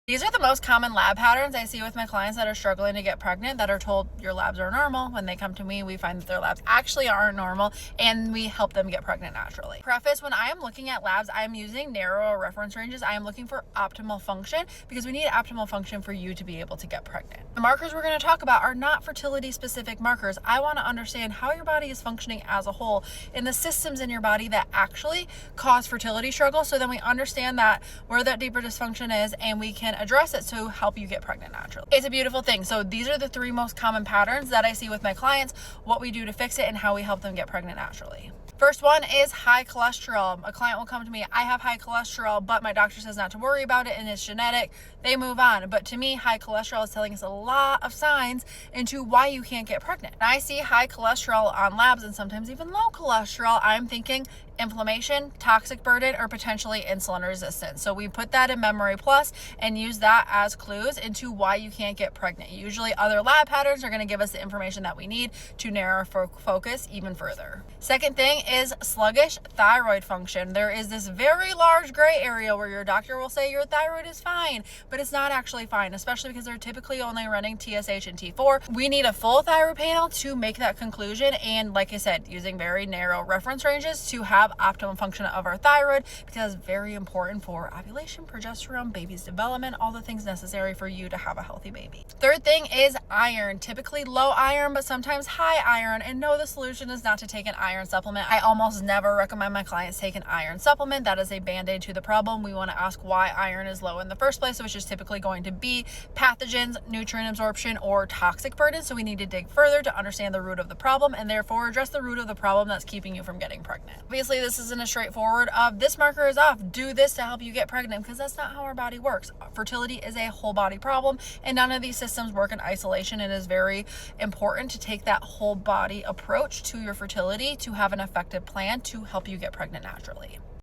These are the most common lab patterns I see with my clients that are struggling to get pregnant, that are told your labs are normal. When they come to me, we find that their labs actually aren't normal, and we help them get pregnant naturally. Preface, when I am looking at labs, I am using narrow reference ranges. I am looking for optimal function because we need optimal function for you to be able to get pregnant. The markers we're going to talk about are not fertility specific markers. I want to understand how your body is functioning as a whole and the systems in your body that actually cause fertility struggles, so then we understand that where that deeper dysfunction is and we can address it to help you get pregnant naturally. It's a beautiful thing. So these are the 3 most common patterns that I see with my clients, what we do to fix it, and how we help them get pregnant naturally. First one is high cholesterol. A client will come to me, I have high cholesterol, but my doctor says not to worry about it and it's genetic. They move on. But to me, high cholesterol is telling us a lot of signs into why you can't get pregnant. And I see high cholesterol on labs and sometimes even low cholesterol. I'm thinking inflammation, toxic burden, or potentially insulin resistance. So we put that in Memory Plus and use that as clues into why you can't get pregnant. Usually other lab patterns are going to give us the information that we need to narrow focus even further. Second thing is sluggish thyroid function. There is this very large gray area where your doctor will say your thyroid is fine, but it's not actually fine, especially because they're typically only running TSH and T4. We need a full thyroid panel to make that conclusion, and like I said, using very narrow reference ranges to have optimum function of our thyroid, because it's very important for ovulation, progesterone, baby's development, all the things necessary for you to have a healthy baby. Third thing is iron. Typically low iron, but sometimes high iron. And no, the solution is not to take an iron supplement. I almost never recommend my clients take an iron supplement. That is a band-aid to the problem. We want to ask why iron is low in the first place, which is typically going to be pathogens, nutrient absorption, or toxic burden. So we need to dig further to understand the root of the problem and therefore address the root of the problem that's keeping you from getting pregnant. Obviously, this isn't a straightforward of this marker is off, do this to help you get pregnant, because that's not how our body works. Fertility is a whole body problem, and none of these systems work in isolation. It is very important to take that whole body approach to your fertility to have an effective plan to help you get pregnant naturally.